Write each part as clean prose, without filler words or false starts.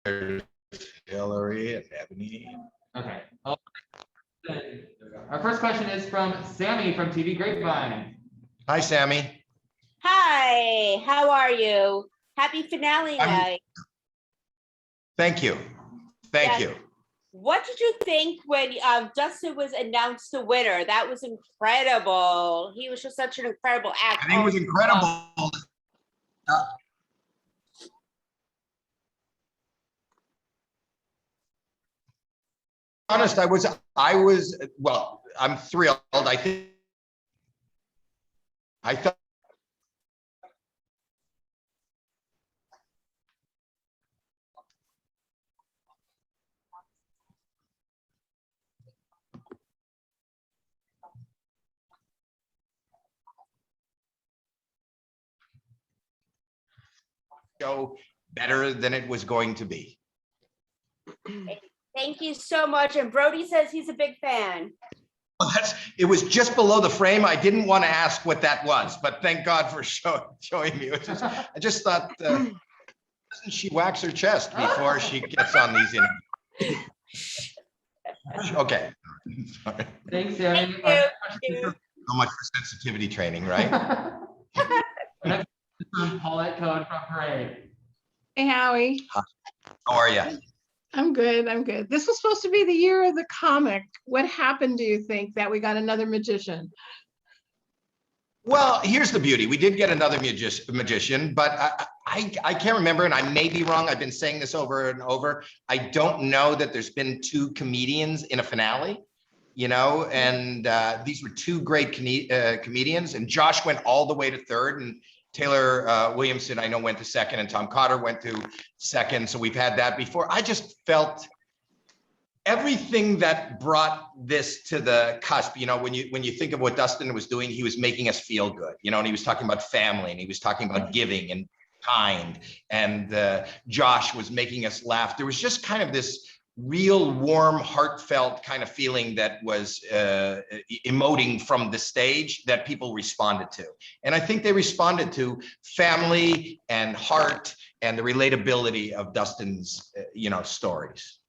There's Hillary and Ebony. Okay. Our first question is from Sammy from TV Grapevine. Hi, Sammy. Hi, how are you? Happy finale night. Thank you. Thank Yes. you. What did you think when Dustin was announced the winner? That was incredible. He was just such an incredible actor. I think it was incredible. Honest, I was, well, I'm thrilled. I thought show better than it was going to be. Thank you so much. And Brody says he's a big fan. Well, it was just below the frame. I didn't want to ask what that was, but thank God for showing me. I just thought, doesn't she wax her chest before she gets on these interviews? Okay. Sorry. Thanks, Sammy. Thank you. So much for sensitivity training, right? Next is from Paulette Cohen from Parade. Hey, Howie. How are you? I'm good. I'm good. This was supposed to be the year of the comic. What happened, do you think, that we got another magician? Well, here's the beauty. We did get another magician, but I can't remember, and I may be wrong. I've been saying this over and over. I don't know that there's been two comedians in a finale, you know, and these were two great comedians, and Josh went all the way to third, and Taylor Williamson, I know, went to second, and Tom Cotter went to second. So we've had that before. I just felt everything that brought this to the cusp. You know, when you think of what Dustin was doing, he was making us feel good, you know, and he was talking about family, and he was talking about giving and kind, and Josh was making us laugh. There was just kind of this real warm, heartfelt kind of feeling that was emoting from the stage that people responded to. And I think they responded to family and heart and the relatability of Dustin's, you know, stories.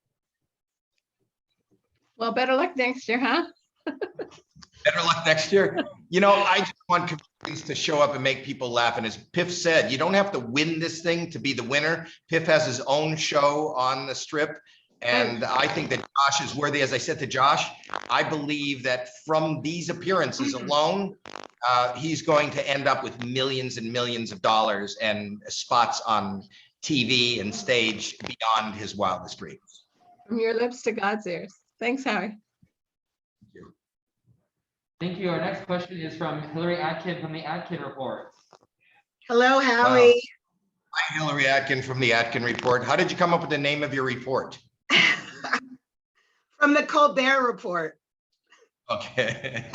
Well, better luck next year, huh? Better luck next year. You know, I just want comedians to show up and make people laugh. And as Piff said, you don't have to win this thing to be the winner. Piff has his own show on the Strip. And I think that Josh is worthy. As I said to Josh, I believe that from these appearances alone, he's going to end up with millions and millions of dollars and spots on TV and stage beyond his wildest dreams. From your lips to God's ears. Thanks, Howie. Thank you. Our next question is from Hillary Atkin from the Atkin Report. Hello, Howie. Hi, Hillary Atkin from the Atkin Report. How did you come up with the name of your report? From the Colbert Report. Okay.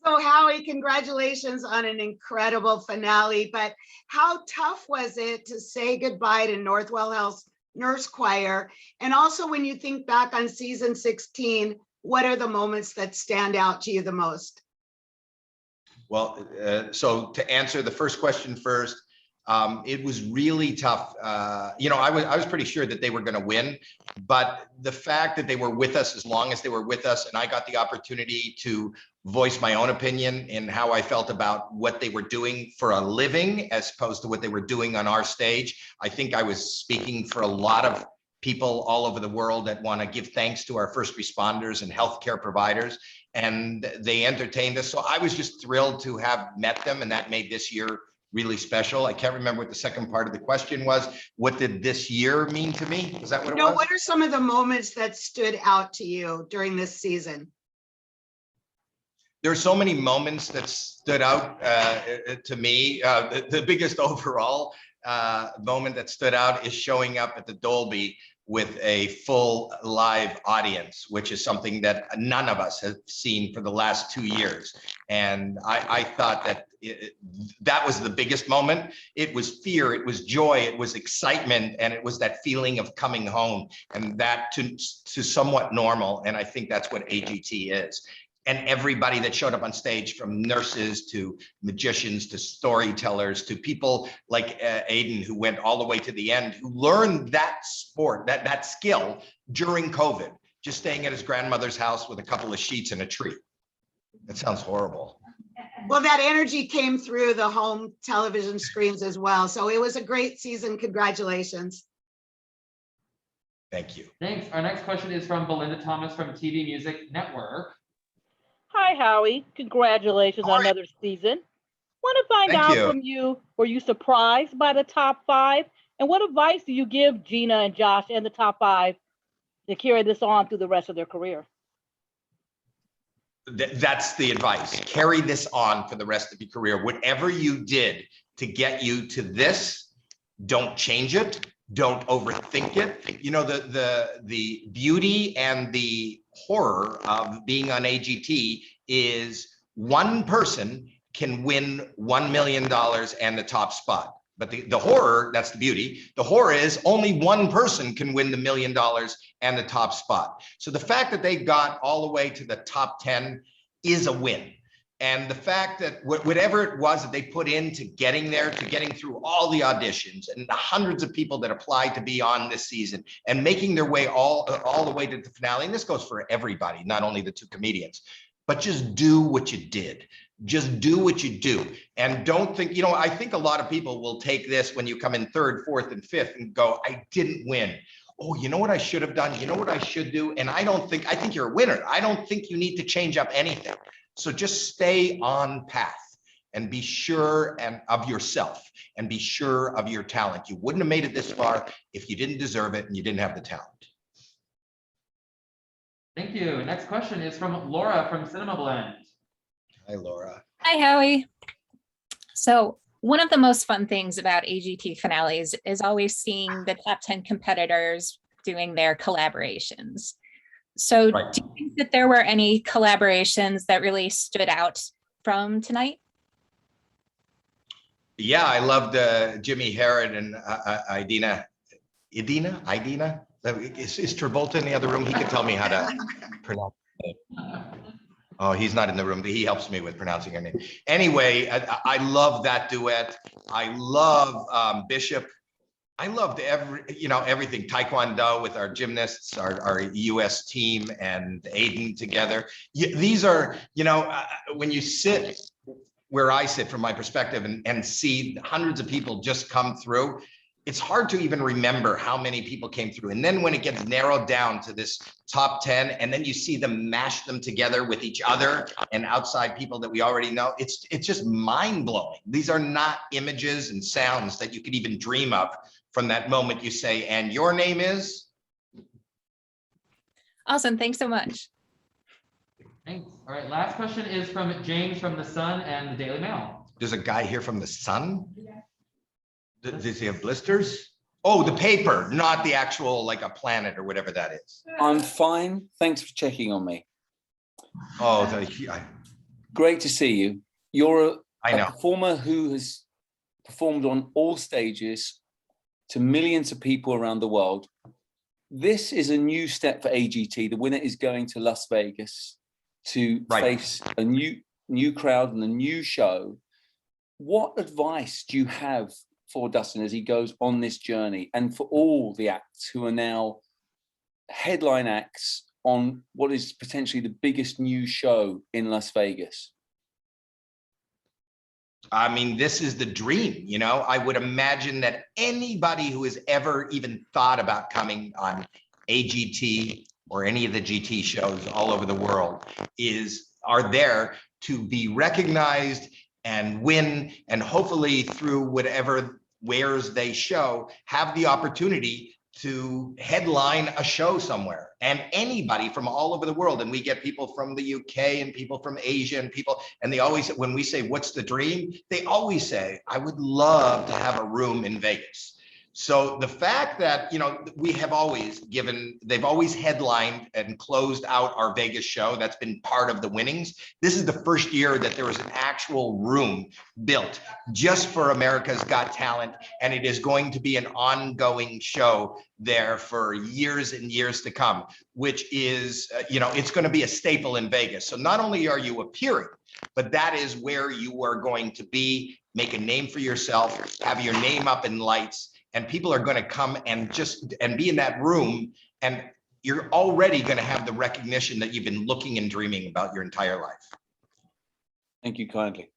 So Howie, congratulations on an incredible finale, but how tough was it to say goodbye to Northwell Health Nurse Choir? And also when you think back on season 16, what are the moments that stand out to you the most? Well, so to answer the first question first, it was really tough. You know, I was pretty sure that they were going to win, but the fact that they were with us as long as they were with us, and I got the opportunity to voice my own opinion in how I felt about what they were doing for a living as opposed to what they were doing on our stage. I think I was speaking for a lot of people all over the world that want to give thanks to our first responders and healthcare providers, and they entertained us. So I was just thrilled to have met them, and that made this year really special. I can't remember what the second part of the question was. What did this year mean to me? Is that what it was? What are some of the moments that stood out to you during this season? There are so many moments that stood out to me. The biggest overall moment that stood out is showing up at the Dolby with a full live audience, which is something that none of us have seen for the last 2 years. And I thought that that was the biggest moment. It was fear, it was joy, it was excitement, and it was that feeling of coming home, and that to somewhat normal. And I think that's what AGT is. And everybody that showed up on stage, from nurses to magicians to storytellers to people like Aiden, who went all the way to the end, who learned that sport, that skill during COVID, just staying at his grandmother's house with a couple of sheets and a tree. That sounds horrible. Well, that energy came through the home television screens as well. So it was a great season. Congratulations. Thank you. Thanks. Our next question is from Belinda Thomas from TV Music Network. Hi, Howie. Congratulations on another season. Want to find Thank out you. from you, were you surprised by the top 5? And what advice do you give Gina and Josh and the top 5 to carry this on through the rest of their career? That's the advice. Carry this on for the rest of your career. Whatever you did to get you to this, don't change it. Don't overthink it. You know, the beauty and the horror of being on AGT is one person can win $1 million and the top spot. But the horror, that's the beauty. The horror is only one person can win the $1 million and the top spot. So the fact that they got all the way to the top 10 is a win. And the fact that whatever it was that they put into getting there, to getting through all the auditions and the hundreds of people that applied to be on this season and making their way all the way to the finale. And this goes for everybody, not only the 2 comedians, but just do what you did. Just do what you do. And don't think, you know, I think a lot of people will take this when you come in 3rd, 4th, and 5th and go, I didn't win. Oh, you know what I should have done? You know what I should do? And I think you're a winner. I don't think you need to change up anything. So just stay on path and be sure of yourself and be sure of your talent. You wouldn't have made it this far if you didn't deserve it and you didn't have the talent. Thank you. Next question is from Laura from Cinema Blend. Hi, Laura. Hi, Howie. So one of the most fun things about AGT finales is always seeing the top 10 competitors doing their collaborations. So Right. do you think that there were any collaborations that really stood out from tonight? Yeah, I loved Jimmy Herod and Idina. Is Travolta in the other room? He could tell me how to pronounce it. Oh, he's not in the room, but he helps me with pronouncing her name. Anyway, I love that duet. I love Bishop. I loved everything. Taekwondo with our gymnasts, our US team, and Aiden together. These are, when you sit where I sit from my perspective and see hundreds of people just come through, it's hard to even remember how many people came through. And then when it gets narrowed down to this top 10, and then you see them mash them together with each other and outside people that we already know, it's just mind blowing. These are not images and sounds that you could even dream of from that moment you say, and your name is? Awesome, thanks so much. Thanks. All right, last question is from James from The Sun and the Daily Mail. There's a guy here from the Sun? Does he have blisters? Oh, the paper, not the actual, like a planet or whatever that is. I'm fine. Thanks for checking on me. Oh, Great to see you. You're I a know. performer who has performed on all stages to millions of people around the world. This is a new step for AGT. The winner is going to Las Vegas to face a new crowd and a new show. What advice do you have for Dustin as he goes on this journey, and for all the acts who are now headline acts on what is potentially the biggest new show in Las Vegas? I mean, this is the dream, I would imagine that anybody who has ever even thought about coming on AGT or any of the GT shows all over the world are there to be recognized and win, and hopefully through whatever wares they show, have the opportunity to headline a show somewhere. And anybody from all over the world, and we get people from the UK and people from Asia and they always, when we say, what's the dream? They always say, I would love to have a room in Vegas. So the fact that, we have always they've always headlined and closed out our Vegas show. That's been part of the winnings. This is the first year that there was an actual room built just for America's Got Talent. And it is going to be an ongoing show there for years and years to come, which is, it's going to be a staple in Vegas. So not only are you appearing, but that is where you are going to be, make a name for yourself, have your name up in lights, and people are going to come and be in that room, and you're already going to have the recognition that you've been looking and dreaming about your entire life. Thank you kindly.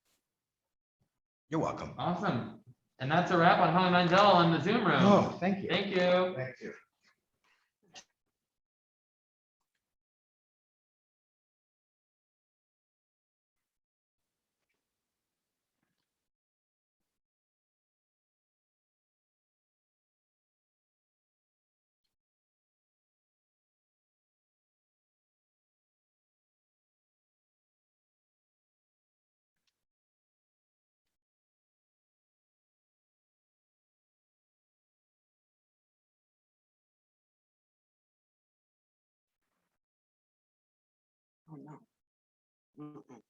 You're welcome. Awesome. And that's a wrap on Holly Mandel in the Zoom room. Oh, thank you. Thank you. Thank you. Oh, no. Mm-mm.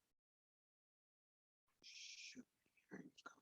Shoot. Here it goes.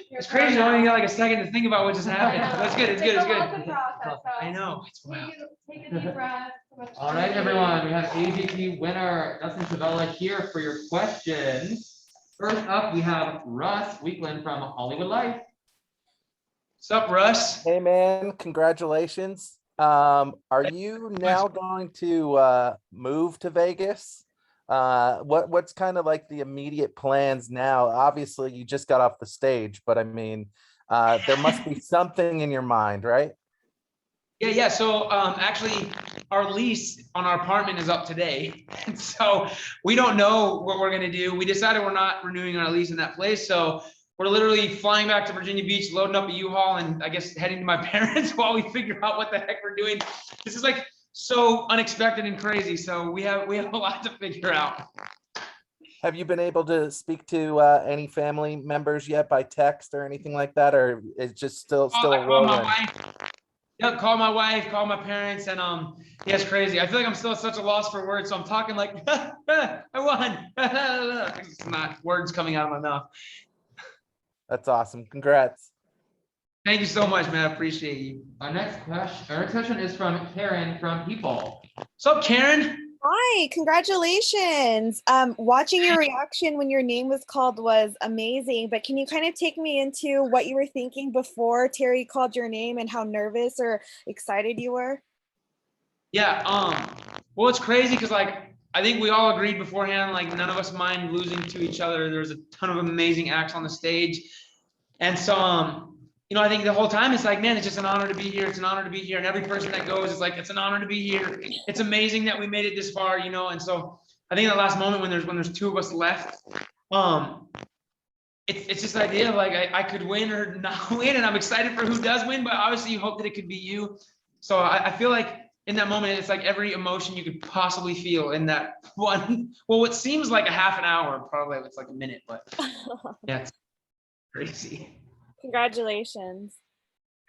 It's crazy. I only got like a second to think about what just happened. That's good. It's good. It's good. I know. It's wild. Take a deep breath. All right, everyone, we have AGT winner Dustin Chavella here for your questions. First up, we have Russ Weekland from Hollywood Life. What's up, Russ? Hey man, congratulations. Are you now going to move to Vegas? What's kind of like the immediate plans now? Obviously, you just got off the stage, but I mean, there must be something in your mind, right? Yeah. So actually, our lease on our apartment is up today, and so we don't know what we're gonna do. We decided we're not renewing our lease in that place, so we're literally flying back to Virginia Beach, loading up a U-Haul, and I guess heading to my parents while we figure out what the heck we're doing. This is like so unexpected and crazy, so we have a lot to figure out. Have you been able to speak to any family members yet by text or anything like that, or is just still I call rolling? my wife. Yep, call my wife, call my parents, and yeah, it's crazy. I feel like I'm still at such a loss for words, so I'm talking like I won. It's not words coming out of my mouth. That's awesome. Congrats. Thank you so much, man. I appreciate you. Our next question is from Karen from People. What's up, Karen? Hi, congratulations. Watching your reaction when your name was called was amazing, but can you kind of take me into what you were thinking before Terry called your name and how nervous or excited you were? Yeah, well, it's crazy because like I think we all agreed beforehand, like none of us mind losing to each other. There was a ton of amazing acts on the stage. And so you know, I think the whole time it's like, man, it's just an honor to be here. It's an honor to be here. And every person that goes is like, it's an honor to be here. It's amazing that we made it this far, you know. And so I think that last moment when there's two of us left, it's just the idea of like I could win or not win, and I'm excited for who does win, but obviously you hope that it could be you. So I feel like in that moment, it's like every emotion you could possibly feel in that one, well, what seems like a half an hour, probably it's like a minute, but yeah, it's crazy. Congratulations.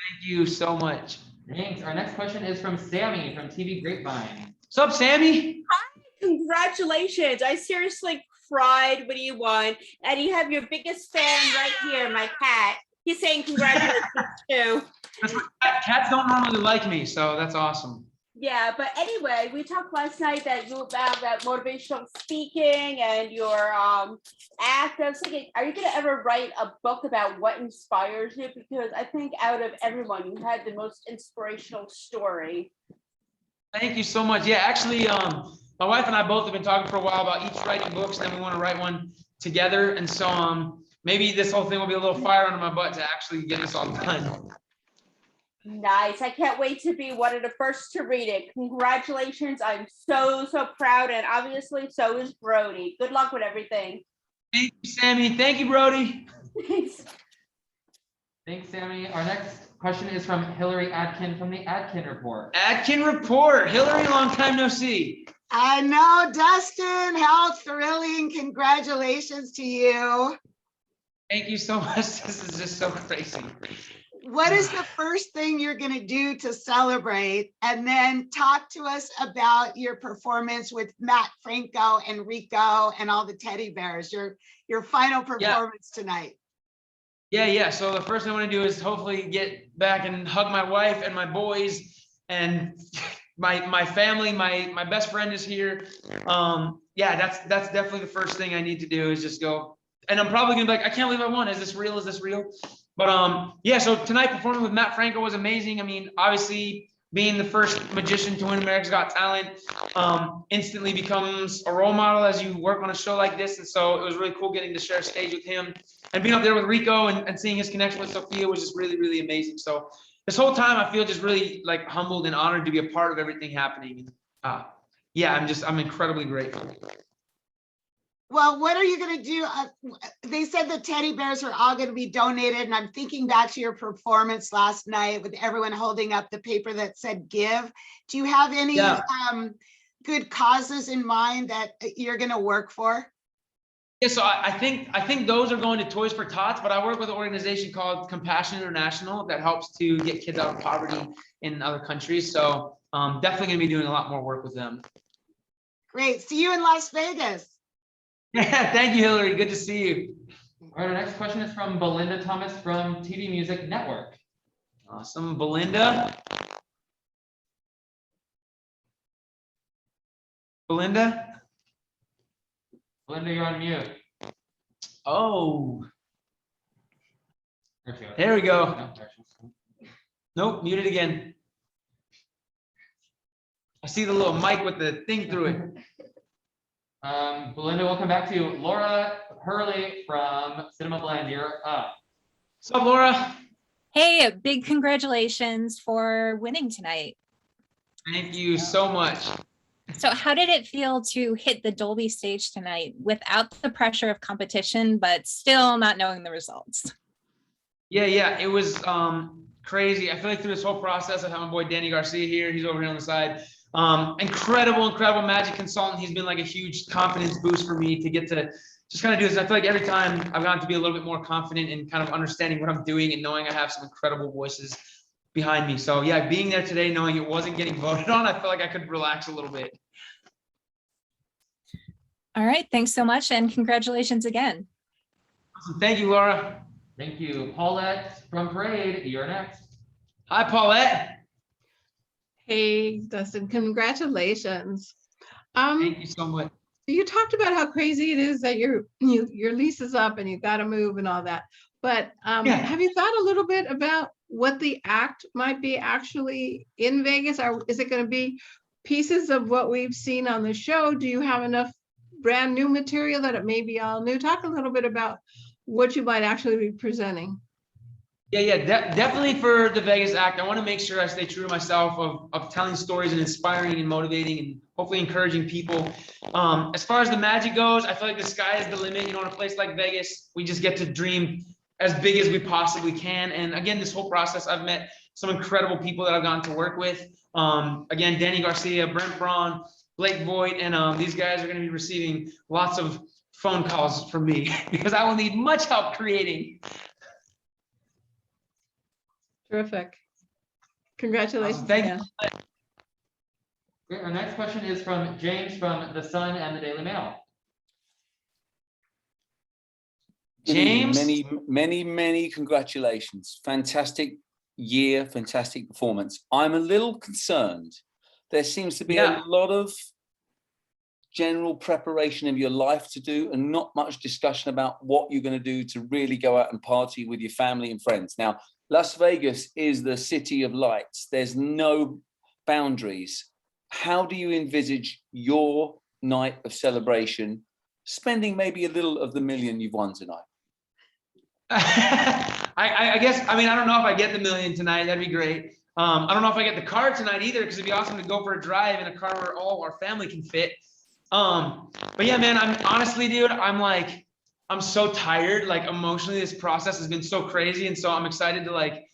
Thank you so much. Thanks. Our next question is from Sammy from TV Grapevine. What's up, Sammy? Hi, congratulations. I seriously cried when you won. And you have your biggest fan right here, my cat. He's saying congratulations too. Cats don't normally like me, so that's awesome. Yeah, but anyway, we talked last night that you about that motivational speaking and your act. I was thinking, are you gonna ever write a book about what inspires you? Because I think out of everyone, you had the most inspirational story. Thank you so much. Yeah, actually, my wife and I both have been talking for a while about each writing books, and then we want to write one together. And so maybe this whole thing will be a little fire under my butt to actually get this all done. Nice. I can't wait to be one of the first to read it. Congratulations. I'm so proud, and obviously so is Brody. Good luck with everything. Thank you, Sammy. Thank you, Brody. Thanks, Sammy. Our next question is from Hillary Adkin from the Adkin Report. Adkin Report. Hillary, long time no see. I know, Dustin, how thrilling. Congratulations to you. Thank you so much. This is just so crazy. What is the first thing you're going to do to celebrate? And then talk to us about your performance with Matt Franco and Rico and all the teddy bears, your final performance tonight. Yeah. So the first thing I want to do is hopefully get back and hug my wife and my boys and my family. My best friend is here. Yeah, that's definitely the first thing I need to do is just go. And I'm probably gonna be like, I can't believe I won. Is this real? Is this real? But yeah, so tonight performing with Matt Franco was amazing. I mean, obviously being the first magician to win America's Got Talent instantly becomes a role model as you work on a show like this. And so it was really cool getting to share a stage with him and being up there with Rico and seeing his connection with Sophia was just really, really amazing. So this whole time I feel just really like humbled and honored to be a part of everything happening. Yeah, I'm incredibly grateful. Well, what are you going to do? They said the teddy bears are all going to be donated. And I'm thinking back to your performance last night with everyone holding up the paper that said give. Do you have any good causes in mind that you're going to work for? Yeah, so I think those are going to Toys for Tots, but I work with an organization called Compassion International that helps to get kids out of poverty in other countries. So definitely going to be doing a lot more work with them. Great. See you in Las Vegas. Yeah, thank you, Hillary. Good to see you. All right, our next question is from Belinda Thomas from TV Music Network. Awesome, Belinda. Belinda, you're on mute. Oh. There we go. Nope, muted again. I see the little mic with the thing through it. Belinda, we'll come back to you. Laura Hurley from Cinema Blend, you're up. What's up, Laura? Hey, big congratulations for winning tonight. Thank you so much. So how did it feel to hit the Dolby stage tonight without the pressure of competition, but still not knowing the results? Yeah, it was crazy. I feel like through this whole process, I have my boy Danny Garcia here. He's over here on the side. Incredible magic consultant. He's been like a huge confidence boost for me to get to just kind of do this. I feel like every time I've gotten to be a little bit more confident in kind of understanding what I'm doing and knowing I have some incredible voices behind me. So yeah, being there today, knowing it wasn't getting voted on, I feel like I could relax a little bit. All right, thanks so much and congratulations again. Awesome. Thank you, Laura. Thank you. Paulette from Parade, you're next. Hi, Paulette. Hey, Dustin, congratulations. Thank you so much. You talked about how crazy it is that your lease is up and you got to move and all that. But Yeah. have you thought a little bit about what the act might be actually in Vegas? Or is it going to be pieces of what we've seen on the show? Do you have enough brand new material that it may be all new? Talk a little bit about what you might actually be presenting. Yeah, definitely for the Vegas act. I want to make sure I stay true to myself of telling stories and inspiring and motivating and hopefully encouraging people. As far as the magic goes, I feel like the sky is the limit. You know, in a place like Vegas, we just get to dream as big as we possibly can. And again, this whole process, I've met some incredible people that I've gotten to work with. Again, Danny Garcia, Brent Braun, Blake Voigt, and these guys are going to be receiving lots of phone calls from me because I will need much help creating. Terrific. Congratulations. Thank you. again. Great. Our next question is from James from The Sun and the Daily Mail. James, many congratulations. Fantastic year, fantastic performance. I'm a little concerned. There seems to be a lot of general preparation of your life to do and not much discussion about what you're going to do to really go out and party with your family and friends. Now, Las Vegas is the city of lights. There's no boundaries. How do you envisage your night of celebration, spending maybe a little of the million you've won tonight? I guess, I mean, I don't know if I get the million tonight. That'd be great. I don't know if I get the car tonight either, because it'd be awesome to go for a drive in a car where all our family can fit. But yeah, man, I'm honestly, dude, I'm so tired. Like emotionally, this process has been so crazy. And so I'm excited to like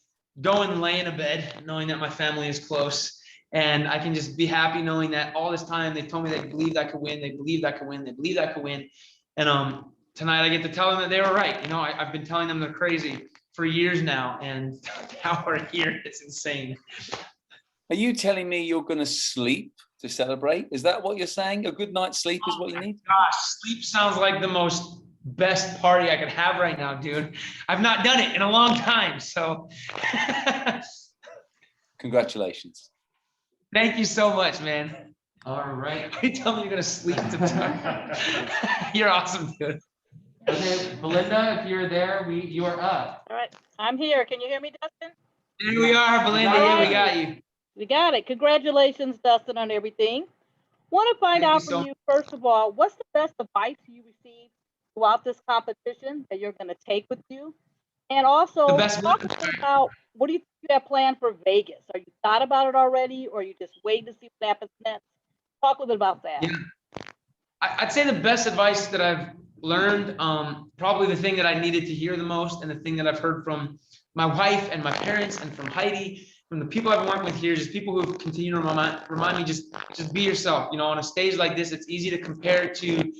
go and lay in a bed knowing that my family is close. And I can just be happy knowing that all this time they've told me they believed I could win. They believed I could win. They believed I could win. And tonight I get to tell them that they were right. You know, I've been telling them they're crazy for years now. And now we're here. It's insane. Are you telling me you're going to sleep to celebrate? Is that what you're saying? A good night's sleep is what you need? Gosh, sleep sounds like the most best party I could have right now, dude. I've not done it in a long time, so. Congratulations. Thank you so much, man. All right. You tell me you're gonna sleep tonight. You're awesome, dude. Okay, Belinda, if you're there, you are up. All right, I'm here. Can you hear me, Dustin? Here we are, Belinda. Yeah, we got you. We got it. Congratulations, Dustin, on everything. Want to find out from you, first of all, what's the best advice you received throughout this competition that you're going to take with you? And also, talk about what do you think you have planned for Vegas? Are you thought about it already, or are you just waiting to see what happens next? Talk a little bit about that. Yeah. I'd say the best advice that I've learned, probably the thing that I needed to hear the most, and the thing that I've heard from my wife and my parents and from Heidi, from the people I've been working with here, just people who continue to remind me, just be yourself. You know, on a stage like this, it's easy to compare it to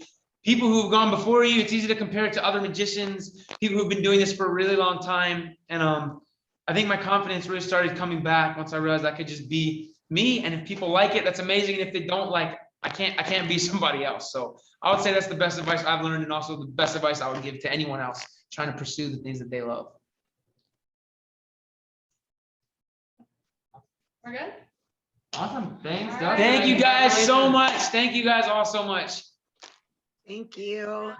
people who've gone before you. It's easy to compare it to other magicians, people who've been doing this for a really long time. And I think my confidence really started coming back once I realized I could just be me. And if people like it, that's amazing. And if they don't like it, I can't be somebody else. So I would say that's the best advice I've learned, and also the best advice I would give to anyone else trying to pursue the things that they love. We're good? Awesome. Thanks, All Dustin. right. Thank you guys so much. Thank you guys all so much. Thank you.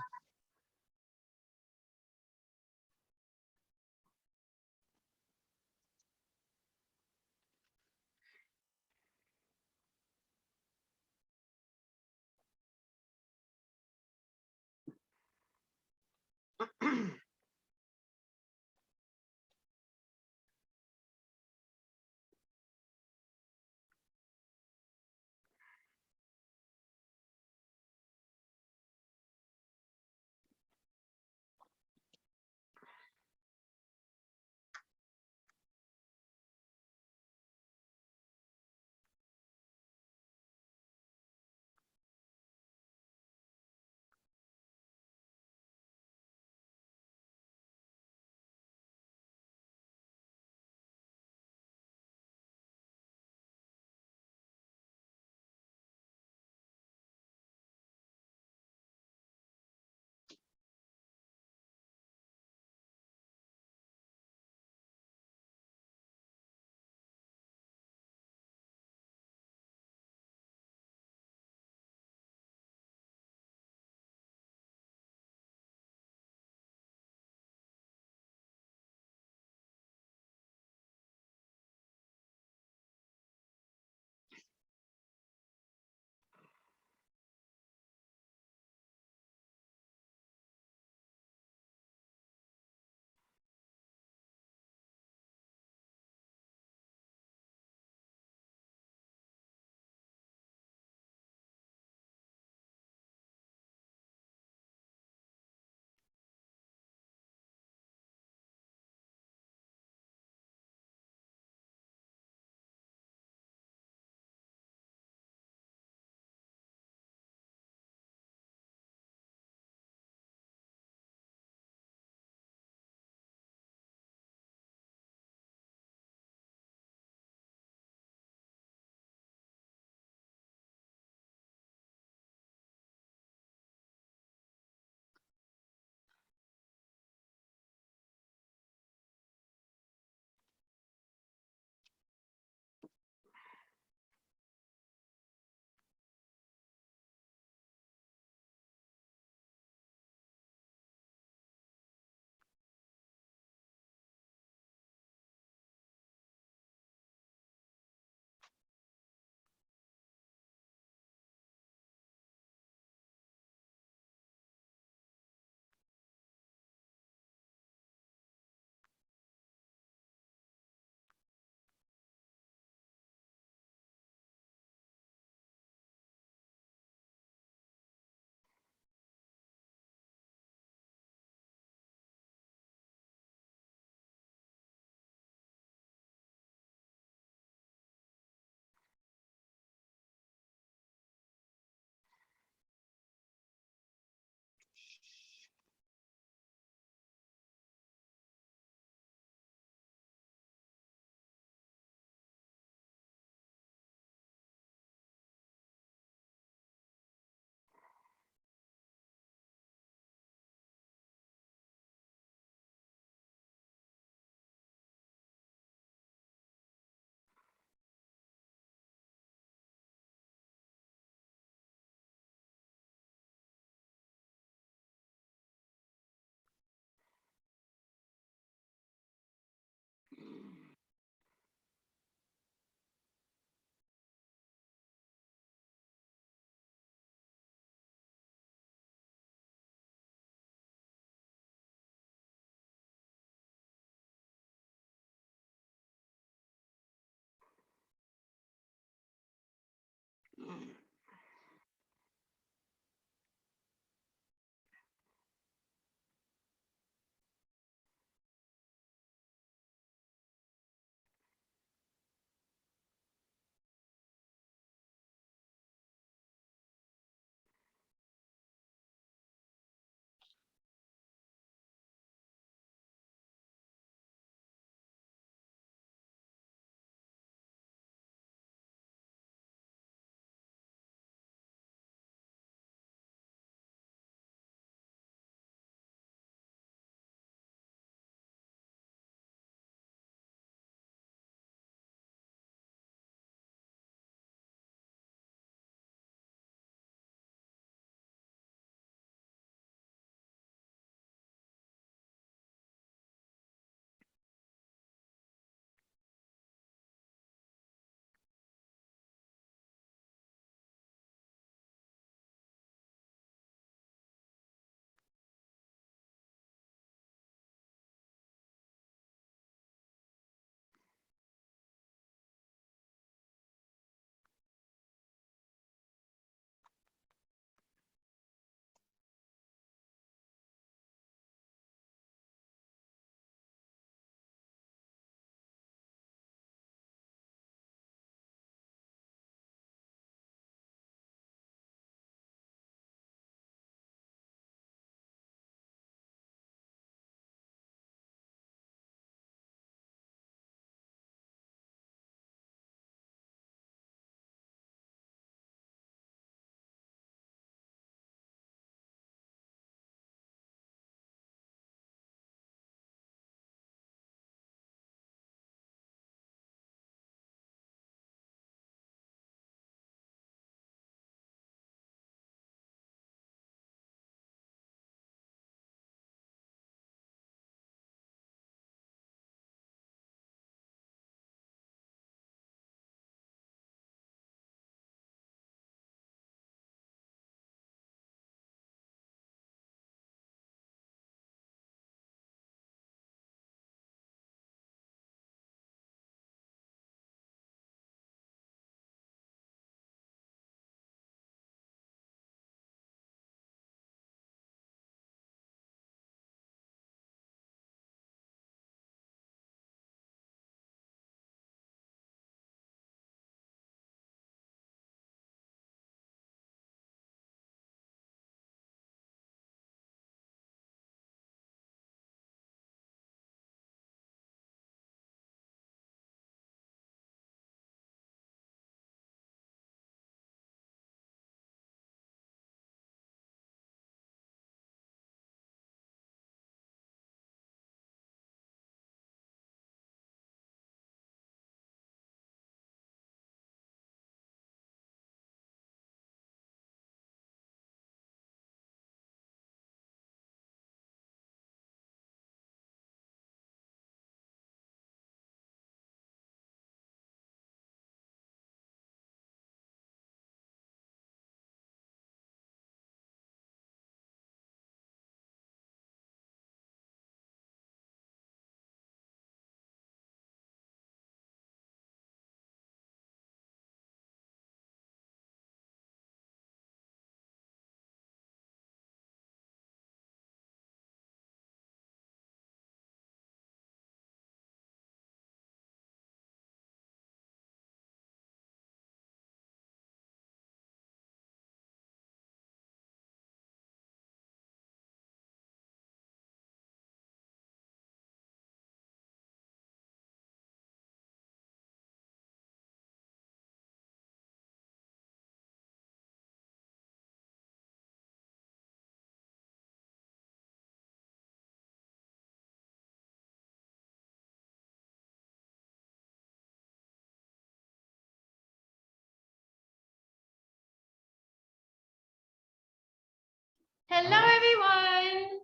Hello, everyone.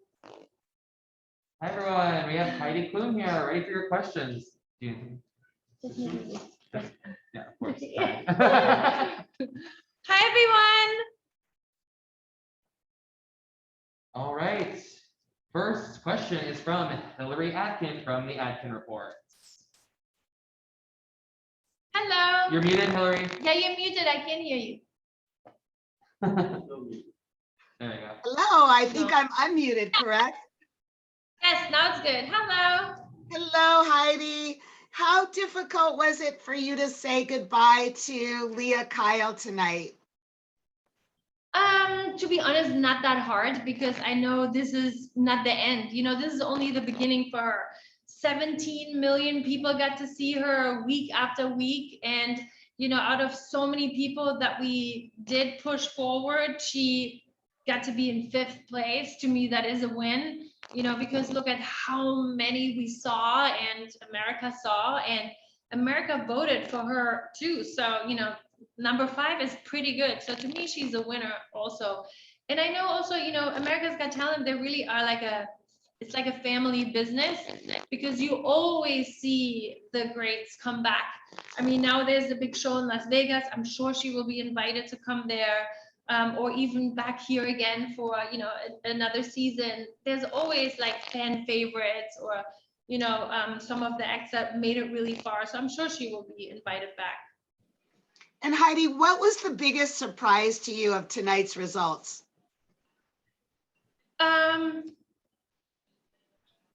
Hi, everyone. We have Heidi Klum here, ready for your questions. Yeah, of course. Sorry. Hi, everyone. All right. First question is from Hillary Atkin from the Atkin Report. Hello. You're muted, Hillary. Yeah, you're muted. I can't hear you. There you go. Hello, I think I'm unmuted, correct? Yes, now it's good. Hello. Hello, Heidi. How difficult was it for you to say goodbye to Leah Kyle tonight? To be honest, not that hard because I know this is not the end. You know, this is only the beginning for her. 17 million people got to see her week after week. And, you know, out of so many people that we did push forward, she got to be in 5th place. To me, that is a win, you know, because look at how many we saw and America saw, and America voted for her too. So, you know, number 5 is pretty good. So to me, she's a winner also. And I know also, you know, America's Got Talent, they really are like it's like a family business because you always see the greats come back. I mean, now there's a big show in Las Vegas. I'm sure she will be invited to come there, or even back here again for, you know, another season. There's always like fan favorites or, you know, some of the acts that made it really far. So I'm sure she will be invited back. And Heidi, what was the biggest surprise to you of tonight's results?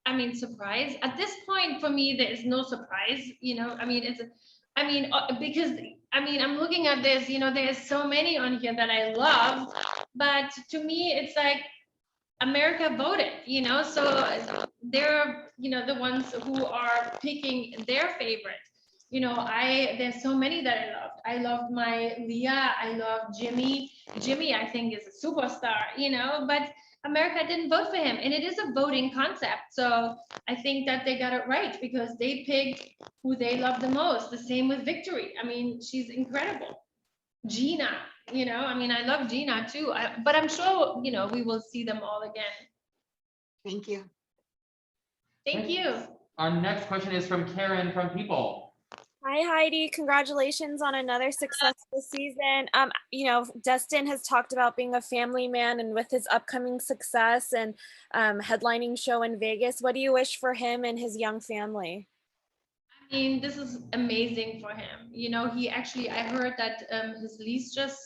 I mean, surprise. At this point, for me, there is no surprise. You know, I mean, because I mean, I'm looking at this. You know, there's so many on here that I love, but to me, it's like America voted. You know, so they're, you know, the ones who are picking their favorite. You know, there's so many that I loved. I loved my Leah. I love Jimmy. Jimmy, I think, is a superstar. You know, but America didn't vote for him, and it is a voting concept. So I think that they got it right because they picked who they love the most. The same with Victory. I mean, she's incredible. Gina, you know, I mean, I love Gina too. But I'm sure, you know, we will see them all again. Thank you. Thank you. Our next question is from Karen from People. Hi, Heidi. Congratulations on another successful season. You know, Dustin has talked about being a family man, and with his upcoming success and headlining show in Vegas, what do you wish for him and his young family? I mean, this is amazing for him. You know, he actually, I heard that his lease just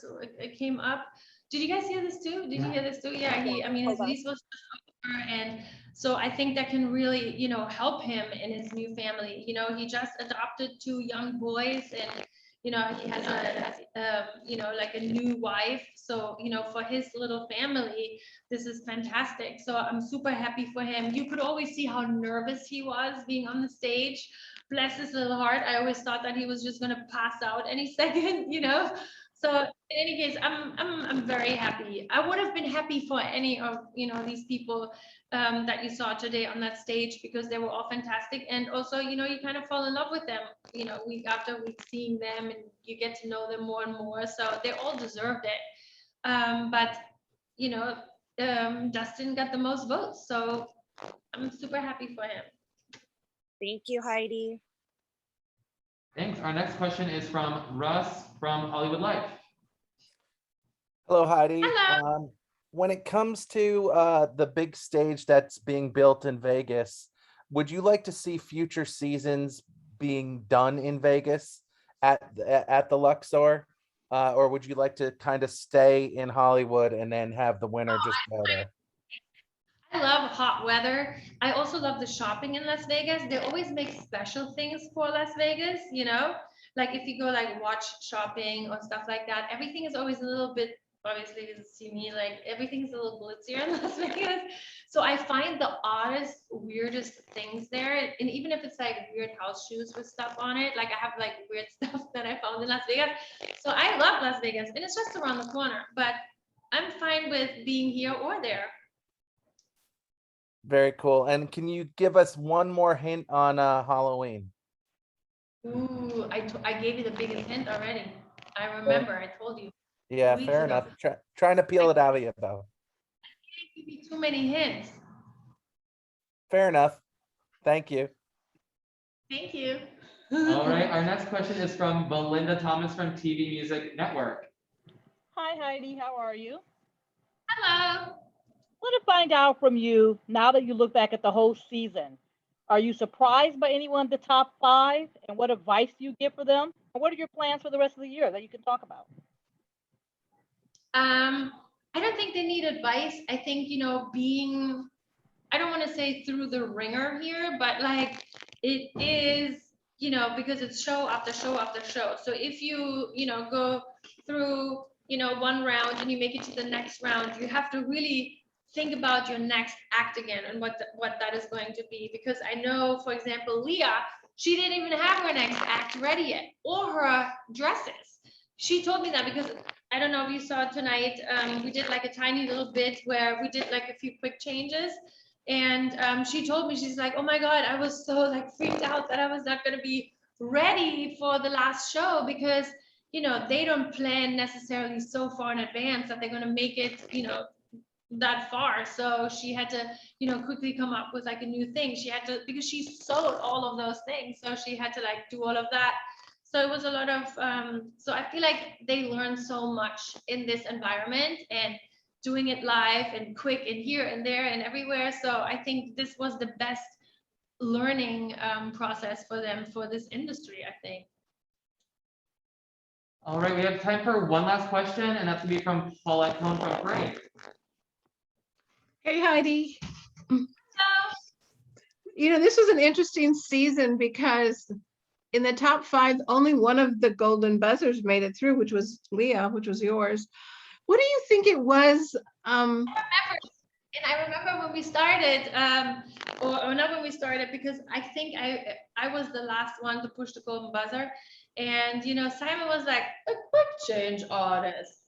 came up. Did you guys hear this too? Did you hear this too? Yeah, I mean, his lease was just over, and so I think that can really, you know, help him in his new family. You know, he just adopted 2 young boys, and, you know, he has you know, like a new wife. So, you know, for his little family, this is fantastic. So I'm super happy for him. You could always see how nervous he was being on the stage. Bless his little heart. I always thought that he was just going to pass out any second, you know. So in any case, I'm very happy. I would have been happy for any of, you know, these people that you saw today on that stage because they were all fantastic. And also, you know, you kind of fall in love with them, you know, week after week, seeing them, and you get to know them more and more. So they all deserved it. But, you know, Dustin got the most votes. So I'm super happy for him. Thank you, Heidi. Thanks. Our next question is from Russ from Hollywood Life. Hello, Heidi. Hello. When it comes to the big stage that's being built in Vegas, would you like to see future seasons being done in Vegas at the Luxor? Or would you like to kind of stay in Hollywood and then have the winner just go there? I love hot weather. I also love the shopping in Las Vegas. They always make special things for Las Vegas, you know, like if you go like watch shopping or stuff like that, everything is always a little bit, obviously you see me, like everything's a little glitzier in Las Vegas. So I find the oddest, weirdest things there. And even if it's like weird house shoes with stuff on it, like I have like weird stuff that I found in Las Vegas. So I love Las Vegas, and it's just around the corner, but I'm fine with being here or there. Very cool. And can you give us one more hint on Halloween? Ooh, I gave you the biggest hint already. I remember, I told you. Yeah, Weeks fair ago. enough. Trying to peel it out of you though. give me too many hints. Fair enough. Thank you. Thank you. All right, our next question is from Belinda Thomas from TV Music Network. Hi, Heidi. How are you? Hello. Want to find out from you now that you look back at the whole season. Are you surprised by anyone in the top 5? And what advice do you give for them? And what are your plans for the rest of the year that you can talk about? I don't think they need advice. I think, you know, being, I don't want to say through the ringer here, but like it is, you know, because it's show after show after show. So if you know, go through, you know, one round and you make it to the next round, you have to really think about your next act again and what that is going to be. Because I know, for example, Leah, she didn't even have her next act ready yet, or her dresses. She told me that because I don't know if you saw tonight, we did like a tiny little bit where we did like a few quick changes. And she told me, she's like, oh my God, I was so like freaked out that I was not gonna be ready for the last show, because, you know, they don't plan necessarily so far in advance that they're gonna make it, you know, that far. So she had to, you know, quickly come up with like a new thing. She had to, because she sewed all of those things. So she had to like do all of that. So it was a lot of, so I feel like they learned so much in this environment and doing it live and quick and here and there and everywhere. So I think this was the best learning process for them for this industry, I think. All right, we have time for one last question, and that's gonna be from Paulette Cohn from Frank. Hey, Heidi. You know, this was an interesting season because in the top 5, only one of the golden buzzers made it through, which was Leah, which was yours. What do you think it was? I remember when we started, or not when we started, because I think I was the last one to push the golden buzzer. And, you know, Simon was like, a quick change artist.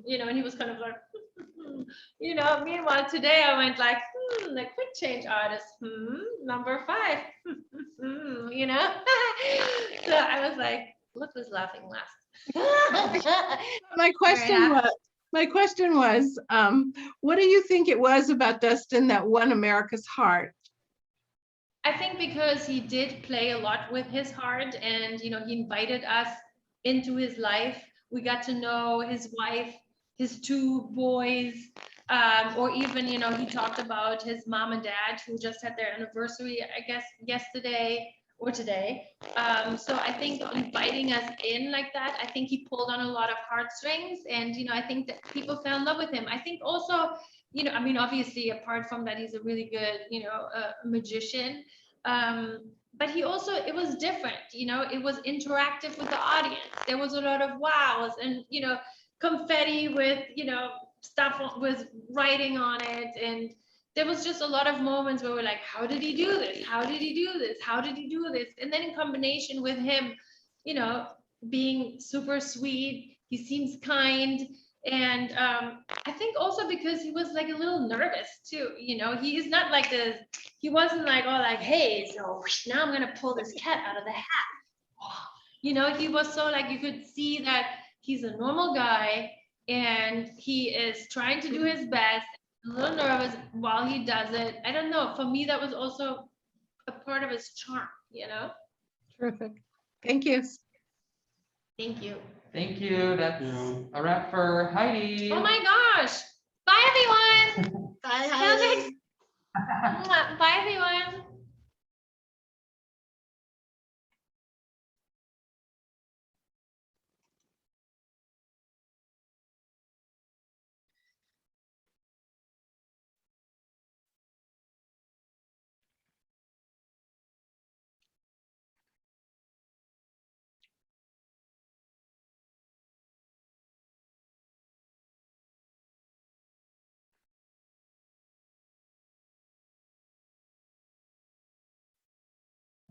You know, and he was kind of like, you know, meanwhile, today I went like, the quick change artist, number 5, you know? So I was like, look who's laughing last. My question was, what do you think it was about Dustin that won America's heart? I think because he did play a lot with his heart, and, you know, he invited us into his life. We got to know his wife, his 2 boys, or even, you know, he talked about his mom and dad who just had their anniversary, I guess, yesterday or today. So I think inviting us in like that, I think he pulled on a lot of heartstrings, and, you know, I think that people fell in love with him. I think also, you know, I mean, obviously, apart from that, he's a really good, you know, magician. But he also, it was different, you know, it was interactive with the audience. There was a lot of wows and, you know, confetti with, you know, stuff with writing on it. And there was just a lot of moments where we're like, how did he do this? How did he do this? How did he do this? And then in combination with him, you know, being super sweet, he seems kind. And I think also because he was like a little nervous too, you know, he is not like this, he wasn't like, oh, like, hey, so now I'm gonna pull this cat out of the hat. You know, he was so like, you could see that he's a normal guy and he is trying to do his best, a little nervous while he does it. I don't know, for me, that was also a part of his charm, you know? Terrific. Thank you. Thank you. Thank you. That's a wrap for Heidi. Oh my gosh. Bye, everyone. Bye, Heidi. Bye, everyone.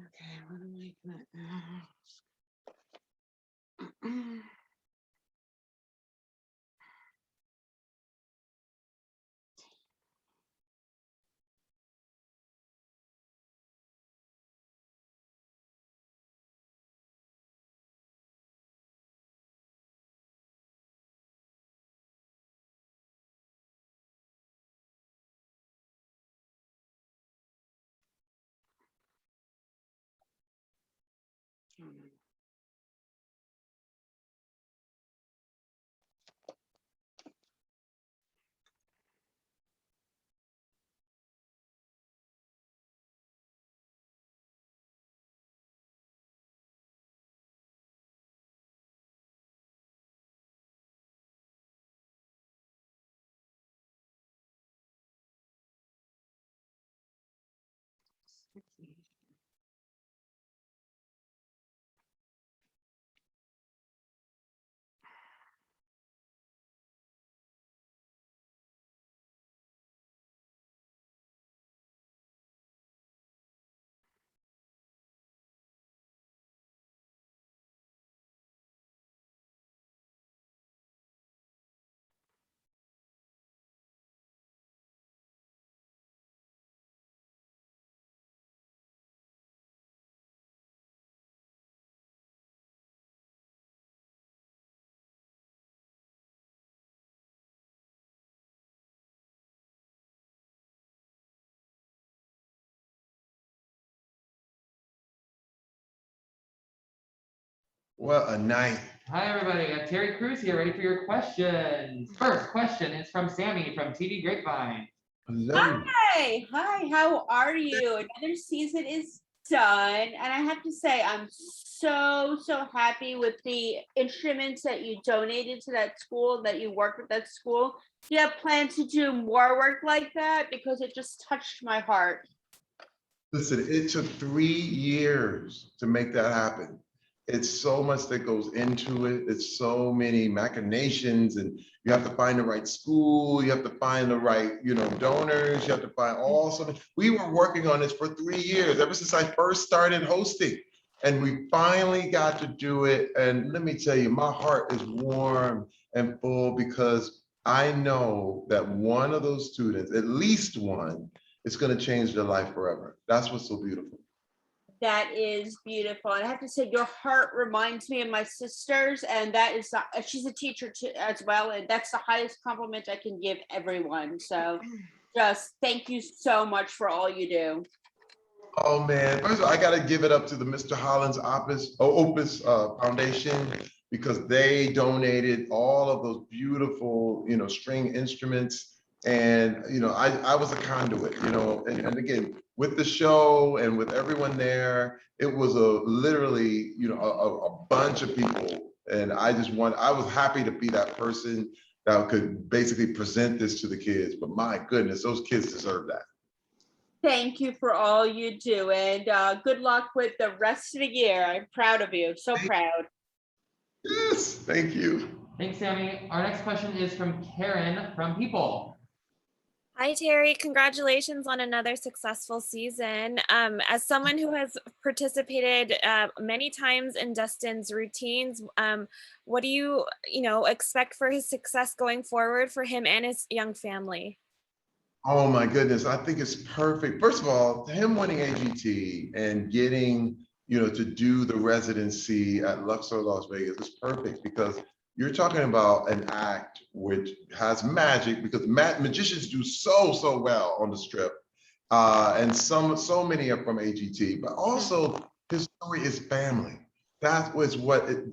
Okay, what am I gonna ask? What a night. Hi, everybody. I got Terry Crews here, ready for your questions. First question is from Sammy from TV Grapevine. Hello. Hi, how are you? Another season is done, and I have to say, I'm so happy with the instruments that you donated to that school, that you worked with that school. Do you have plans to do more work like that? Because it just touched my heart. Listen, it took 3 years to make that happen. It's so much that goes into it. It's so many machinations, and you have to find the right school. You have to find the right, donors. You have to find all something. We were working on this for 3 years, ever since I first started hosting, and we finally got to do it. And let me tell you, my heart is warm and full because I know that one of those students, at least one, is going to change their life forever. That's what's so beautiful. That is beautiful. And I have to say, your heart reminds me of my sisters, and that is, she's a teacher too, as well. And that's the highest compliment I can give everyone. So just thank you so much for all you do. Oh man, first of all, I got to give it up to the Mr. Hollins Opus Foundation, because they donated all of those beautiful, string instruments. And, I was a conduit, and again, with the show and with everyone there, it was literally, a bunch of people. And I was happy to be that person that could basically present this to the kids. But my goodness, those kids deserve that. Thank you for all you do, and good luck with the rest of the year. I'm proud of you, so proud. Yes, thank you. Thanks, Sammy. Our next question is from Karen from People. Hi, Terry. Congratulations on another successful season. As someone who has participated many times in Dustin's routines, what do you expect for his success going forward for him and his young family? Oh my goodness, I think it's perfect. First of all, him winning AGT and getting, to do the residency at Luxor, Las Vegas is perfect, because you're talking about an act which has magic, because magicians do so well on the strip. And so many are from AGT, but also his story is family. That was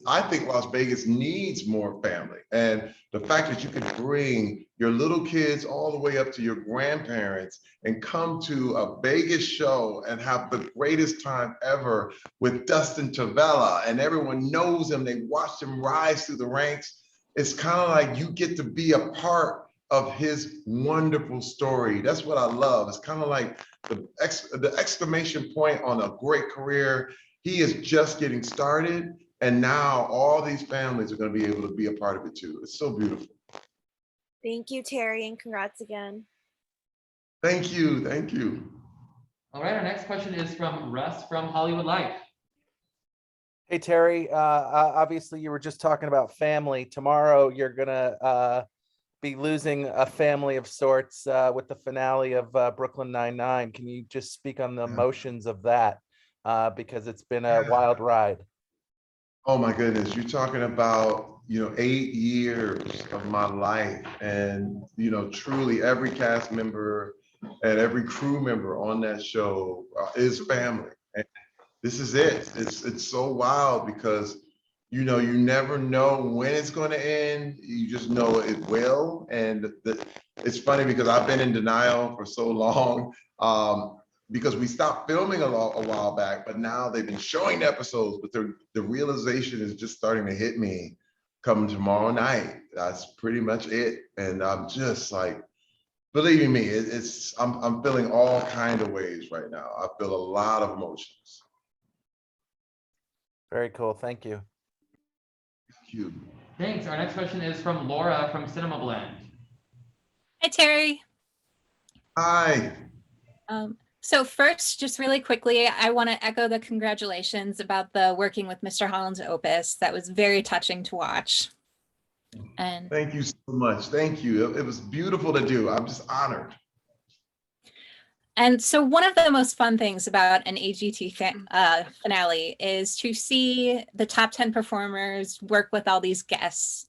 I think Las Vegas needs more family. And the fact that you can bring your little kids all the way up to your grandparents and come to a Vegas show and have the greatest time ever with Dustin Tavella, and everyone knows him, they watched him rise through the ranks. It's kind of like you get to be a part of his wonderful story. That's what I love. It's kind of like the exclamation point on a great career. He is just getting started, and now all these families are going to be able to be a part of it too. It's so beautiful. Thank you, Terry, and congrats again. Thank you. Thank you. All right, our next question is from Russ from Hollywood Life. Hey, Terry, obviously you were just talking about family. Tomorrow you're gonna be losing a family of sorts with the finale of Brooklyn Nine-Nine. Can you just speak on the emotions of that? Because it's been a wild ride. Oh my goodness, you're talking about, 8 years of my life, and, truly every cast member and every crew member on that show is family. And this is it. It's so wild because, you never know when it's going to end. You just know it will. And it's funny because I've been in denial for so long. Because we stopped filming a while back, but now they've been showing episodes, but the realization is just starting to hit me come tomorrow night. That's pretty much it. And I'm just like, believe me, I'm feeling all kinds of ways right now. I feel a lot of emotions. Very cool. Thank you. Thank you. Thanks. Our next question is from Laura from Cinema Blend. Hi, Terry. Hi. So first, just really quickly, I want to echo the congratulations about the working with Mr. Hollins Opus. That was very touching to watch. And thank you so much. Thank you. It was beautiful to do. I'm just honored. And so one of the most fun things about an AGT finale is to see the top 10 performers work with all these guests.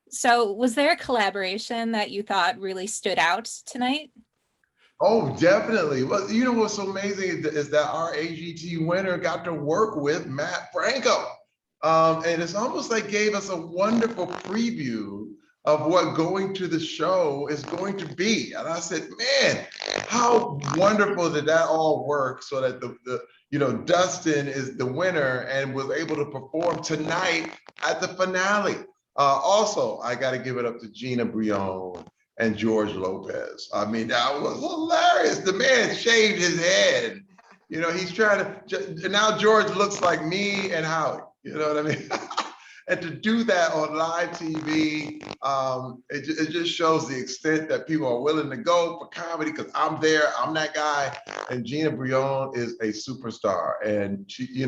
So was there a collaboration that you thought really stood out tonight? Oh, definitely. Well, what's so amazing is that our AGT winner got to work with Matt Franco. And it's almost like gave us a wonderful preview of what going to the show is going to be. And I said, man, how wonderful did that all work so that Dustin is the winner and was able to perform tonight at the finale. Also, I got to give it up to Gina Brion and George Lopez. I mean, that was hilarious. The man shaved his head. He's trying to, now George looks like me and Howie, you know what I mean? And to do that on live TV, it just shows the extent that people are willing to go for comedy, because I'm there, I'm that guy. And Gina Brion is a superstar, and she,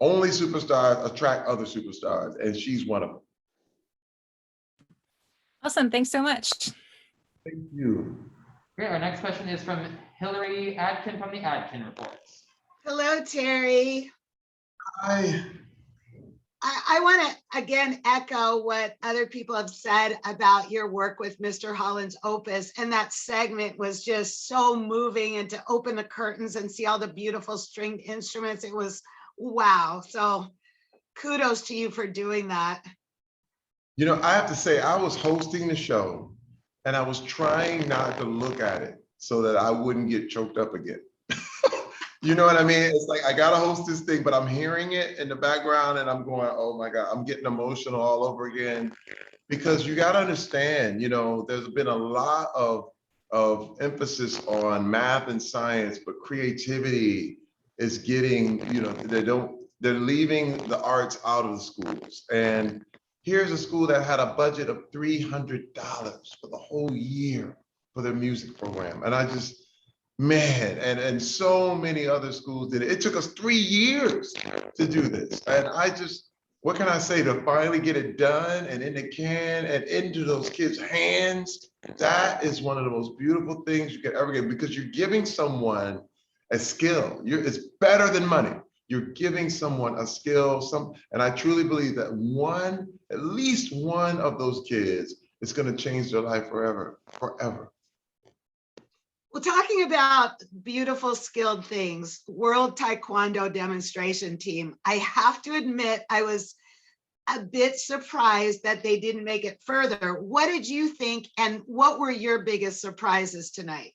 only superstars attract other superstars, and she's one of them. Awesome, thanks so much. Thank you. Great, our next question is from Hillary Adkin from the Adkin Reports. Hello, Terry. Hi. I want to again echo what other people have said about your work with Mr. Holland's Opus. And that segment was just so moving, and to open the curtains and see all the beautiful stringed instruments, it was wow. So kudos to you for doing that. I have to say, I was hosting the show and I was trying not to look at it so that I wouldn't get choked up again. You know what I mean? It's like, I gotta host this thing, but I'm hearing it in the background and I'm going, oh my God, I'm getting emotional all over again. Because you gotta understand, there's been a lot of emphasis on math and science, but creativity is getting, they're leaving the arts out of the schools. And here's a school that had a budget of $300 for the whole year for their music program. And I just, man, and so many other schools did it. It took us 3 years to do this. And I just, what can I say, to finally get it done and in the can and into those kids' hands, that is one of the most beautiful things you could ever get, because you're giving someone a skill. It's better than money. You're giving someone a skill, and I truly believe that at least one of those kids is gonna change their life forever, forever. Well, talking about beautiful, skilled things, World Taekwondo Demonstration Team, I have to admit, I was a bit surprised that they didn't make it further. What did you think, and what were your biggest surprises tonight?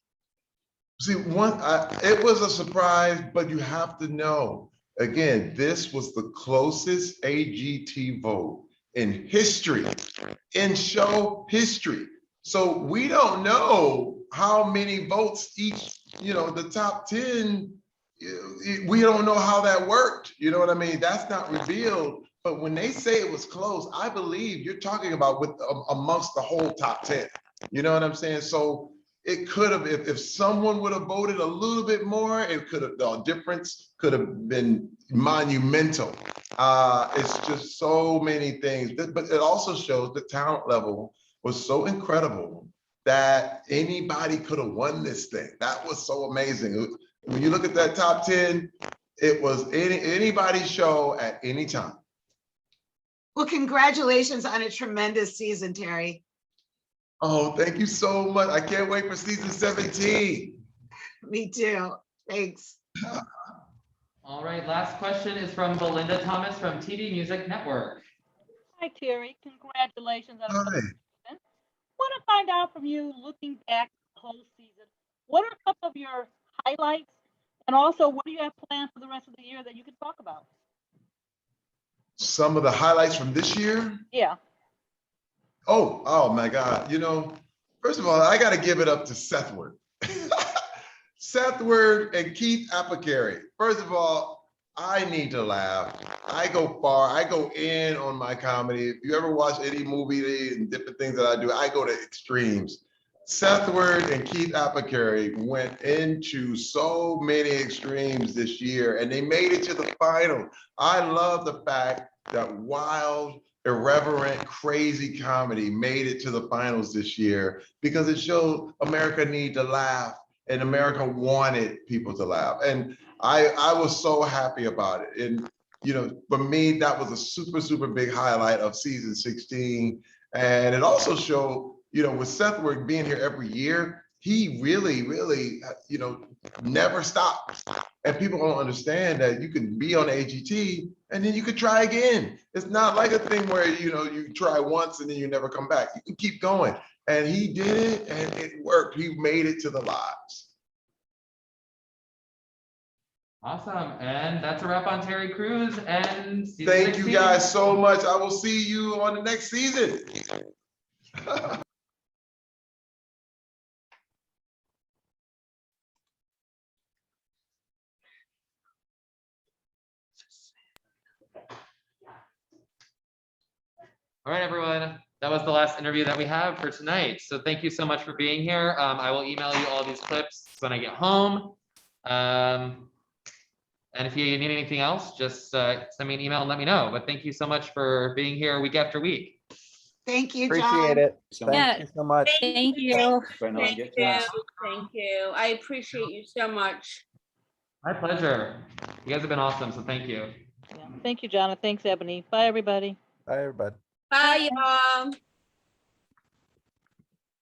See, it was a surprise, but you have to know, again, this was the closest AGT vote in history, in show history. So we don't know how many votes each, the top 10, we don't know how that worked. You know what I mean? That's not revealed. But when they say it was close, I believe you're talking about amongst the whole top 10. You know what I'm saying? So it could have, if someone would have voted a little bit more, the difference could have been monumental. It's just so many things, but it also shows the talent level was so incredible that anybody could have won this thing. That was so amazing. When you look at that top 10, it was anybody's show at any time. Well, congratulations on a tremendous season, Terry. Oh, thank you so much. I can't wait for season 17. Me too. Thanks. All right, last question is from Belinda Thomas from TV Music Network. Hi, Terry. Congratulations on Hi. Want to find out from you, looking back the whole season, what are a couple of your highlights, and also what do you have planned for the rest of the year that you can talk about? Some of the highlights from this year? Yeah. Oh my God. First of all, I got to give it up to Sethward. Sethward and Keith Apicary. First of all, I need to laugh. I go far. I go in on my comedy. If you ever watch any movie and different things that I do, I go to extremes. Sethward and Keith Apicary went into so many extremes this year, and they made it to the final. I love the fact that wild, irreverent, crazy comedy made it to the finals this year, because it showed America need to laugh, and America wanted people to laugh. And I was so happy about it. And, for me, that was a super, super big highlight of season 16. And it also showed, with Sethward being here every year, he really, really, never stops. And people don't understand that you can be on AGT and then you could try again. It's not like a thing where, you try once and then you never come back. You can keep going. And he did it and it worked. He made it to the lives. Awesome. And that's a wrap on Terry Crews and season Thank you 16. guys so much. I will see you on the next season. All right, everyone. That was the last interview that we have for tonight. So thank you so much for being here. I will email you all these clips when I get home. And if you need anything else, just send me an email and let me know. But thank you so much for being here week after week. Thank you, John. Appreciate it. Thank Yeah. you so much. Thank you. Thank you. Thank you. I appreciate you so much. My pleasure. You guys have been awesome, so thank you. Yeah. Thank you, John, and thanks, Ebony. Bye, everybody. Bye, everybody. Bye, y'all.